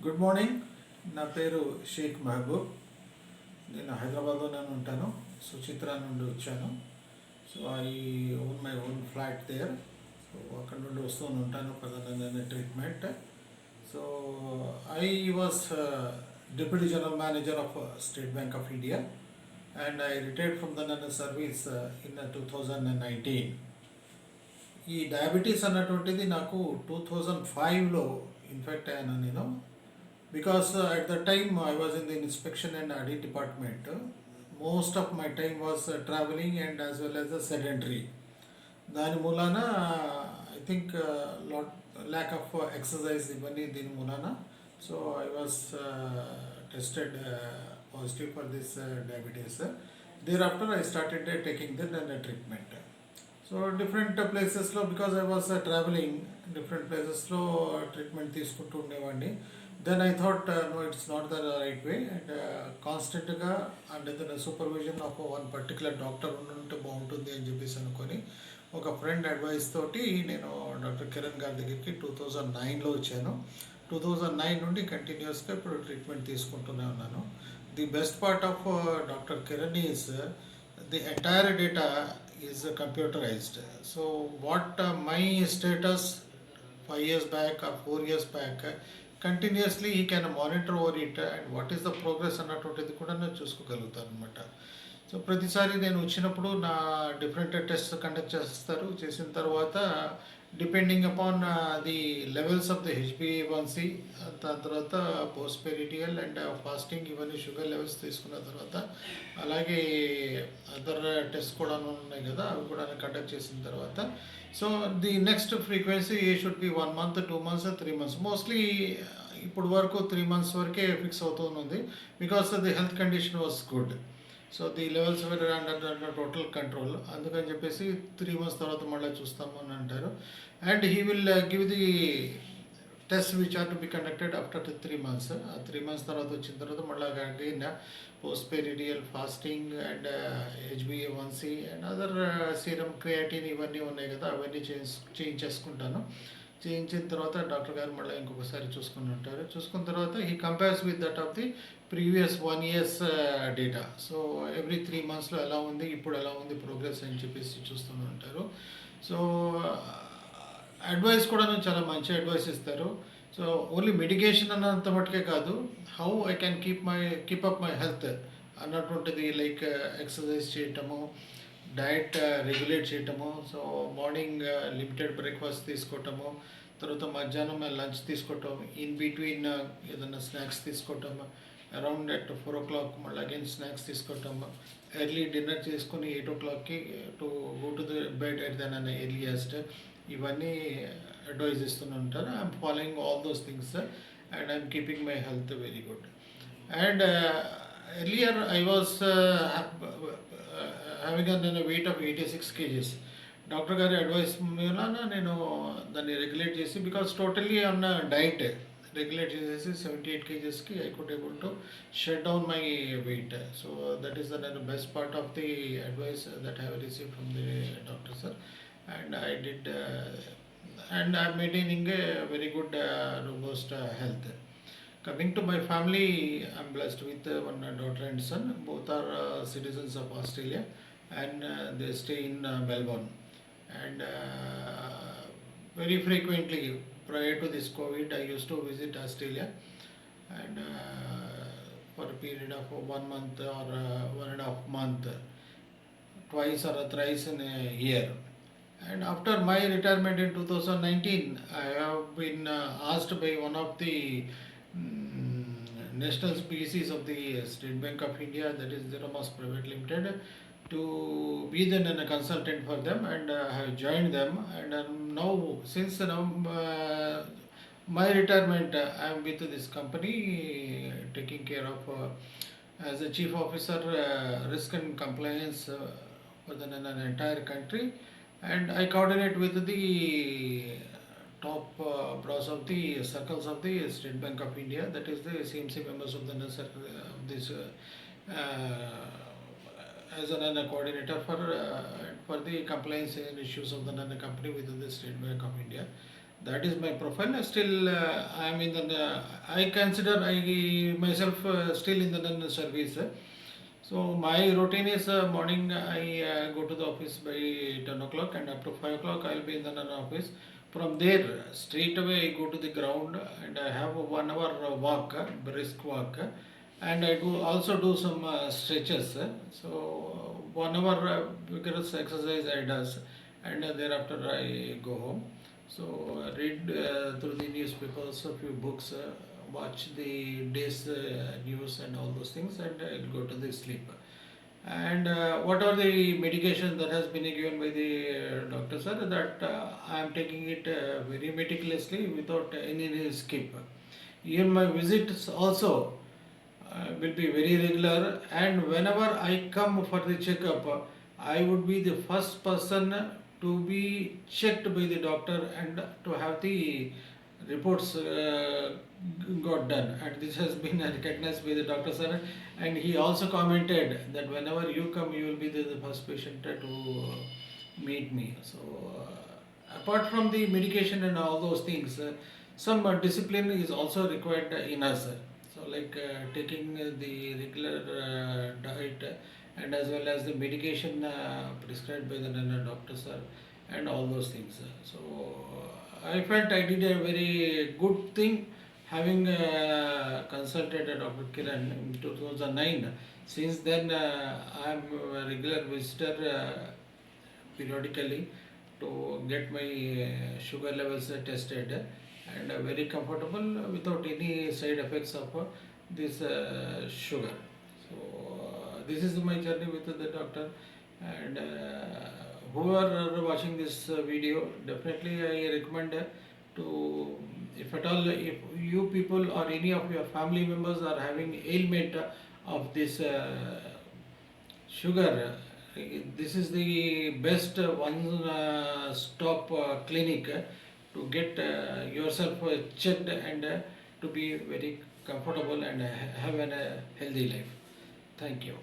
Good morning. నా పేరు షేక్ మహబూబ్. నేను హైదరాబాద్లోనే ఉంటాను. సుచిత్ర నుండి వచ్చాను. So I own my own flat there. So అక్కడ నుండి వస్తూ ఉంటాను ప్రధానమైన treatment. So I was deputy general manager of State Bank of India and I retired from the service in 2019. ఈ డయాబెటీస్ అన్నటువంటిది నాకు 2005లో ఇన్ఫెక్ట్ అయ్యాను నేను. Because at the time I was in the inspection and audit department, most of my time was traveling and as well as sedentary. దాని మూలాన I think lot lack of exercise ఇవన్నీ దీని మూలాన so I was tested positive for this diabetes. There after I started taking the treatment. So different ప్లేసెస్లో because I was travelling different ప్లేసెస్లో treatment తీసుకుంటూ ఉండేవాడిని. Then I thought no it's not the right way and కాన్స్టెంట్గా and the supervision of one particular doctor ఉంటే బాగుంటుంది అని చెప్పేసి అనుకొని ఒక ఫ్రెండ్ అడ్వైస్ తోటి నేను డాక్టర్ కిరణ్ గారి దగ్గరికి 2009లో వచ్చాను. 2009 నుండి కంటిన్యూస్గా ఇప్పుడు ట్రీట్మెంట్ తీసుకుంటూనే ఉన్నాను. The best part of doctor Kiran is the entire data is computerized. So what my status 5 years back or 4 years back, continuously ఈ can monitor over it and what is the progress అన్నటువంటిది కూడా నేను చూసుకోగలుగుతాను అనమాట. So ప్రతిసారి నేను వచ్చినప్పుడు నా different test conduct చేస్తారు. చేసిన తర్వాత depending upon the levels of the హెచ్బిఏ1సి, దాని తర్వాత పోస్పెరిటియల్ అండ్ ఫాస్టింగ్ ఇవన్నీ షుగర్ లెవెల్స్ తీసుకున్న తర్వాత అలాగే అదర్ టెస్ట్ కూడా ఉన్నాయి కదా, అవి కూడా కండక్ట్ చేసిన తర్వాత so the next frequency should be 1 month, 2 months, 3 months. Mostly ఇప్పుడు వరకు 3 months వరకే ఫిక్స్ అవుతుంది because the health condition was good. So the levels were under total control. అందుకని చెప్పేసి 3 months తర్వాత మళ్ళీ చూస్తాము అని అంటారు. And he will give the test which are to be conducted after 3 months. ఆ 3 months తర్వాత వచ్చిన తర్వాత మళ్ళీ అగైన్ పోస్పెరిడియల్ ఫాస్టింగ్ అండ్ హెచ్బిఏ1సి అండ్ అదర్ సీరం క్రియాటిన్ ఇవన్నీ ఉన్నాయి కదా, అవన్నీ చేయించేసుకుంటాను. చేయించిన తర్వాత డాక్టర్ గారు మళ్ళీ ఇంకొకసారి చూసుకుని ఉంటారు. చూసుకున్న తర్వాత he compares with that of the previous 1 year's data. So every 3 monthsలో ఎలా ఉంది, ఇప్పుడు ఎలా ఉంది ప్రోగ్రెస్ అని చెప్పేసి చూస్తూ ఉంటారు. సో అడ్వైస్ కూడా చాలా మంచి అడ్వైస్ ఇస్తారు. సో ఓన్లీ మెడికేషన్ అన్నంత మటుకే కాదు, how I can keep up my health అన్నటువంటిది, లైక్ ఎక్సర్సైజ్ చేయటము, డయట్ రెగ్యులేట్ చేయటము. సో మార్నింగ్ లిమిటెడ్ బ్రేక్ఫాస్ట్ తీసుకోవటము, తర్వాత మధ్యాహ్నం లంచ్ తీసుకోవటం, ఇన్ బిట్వీన్ ఏదైనా స్నాక్స్ తీసుకోవటం, అరౌండ్ at 4 o'clock మళ్ళీ అగైన్ స్నాక్స్ తీసుకోవటం, ఎర్లీ డిన్నర్ చేసుకొని 8 o'clockకి to go to the bed at then an earliest. ఇవన్నీ అడ్వైజ్ ఇస్తూనే ఉంటారు. I'm following all those things and I'm keeping my health very good. And earlier I was having an weight of 86 kgs. Doctor గారి advice మీద నేను దాన్ని regulate చేసి, because totally on diet regulate చేసేసి 78 kgsకి I could able to shut down my weight. So that is the best part of the advice that I have received from the doctor sir. And I did, and I'm maintaining a very good, robust health. Coming to my family, I'm blessed with one daughter and son. Both are citizens of Australia, and they stay in Melbourne. And very frequently, prior to this COVID, I used to visit Australia, and for a period of 1 month or 1.5 month, twice or thrice in a year. And after my retirement in 2019, I have been asked by one of the national species of the State Bank of India, that is Zeromas Private Limited, to be then a consultant for them, and I have joined them. And now, since my retirement, I am with this company taking care of as a chief officer risk and compliance for the entire country. And I coordinate with the top brass of the circles of the State Bank of India, that is the CMC members of the circle of this as a coordinator for the compliance and issues of the company within the State Bank of India. That is my profile. Still, I am in the. I consider I myself still in the service. So my routine is morning I go to the office by 10 o'clock, and after 5 o'clock I will be in the office. From there, straight away I go to the ground and I have a 1 hour walk, brisk walk, and I do also do some stretches. So 1 hour vigorous exercise I does, and thereafter I go home. So read through the newspapers, a few books, watch the day's news and all those things, and I'll go to the sleep. And what are the medication that has been given by the doctor, sir? That I am taking it very meticulously without any skip. Even my visits also will be very regular, and whenever I come for the checkup, I would be the first person to be checked by the doctor and to have the reports got done, and this has been recognized by the doctor, sir. And he also commented that whenever you come, you will be the first patient to meet me. So apart from the medication and all those things, some discipline is also required in us. So like taking the regular diet and as well as the medication prescribed by the doctor, sir, and all those things. So I felt I did a very good thing having consulted Dr. Kiran in 2009. Since then, I am a regular visitor periodically to get my sugar levels tested, and very comfortable without any side effects of this sugar. So this is my journey with the doctor, and who are watching this video, definitely I recommend to, if at all, if you people or any of your family members are having ailment of this sugar, this is the best one stop clinic to get yourself checked and to be very comfortable and have a healthy life. Thank you.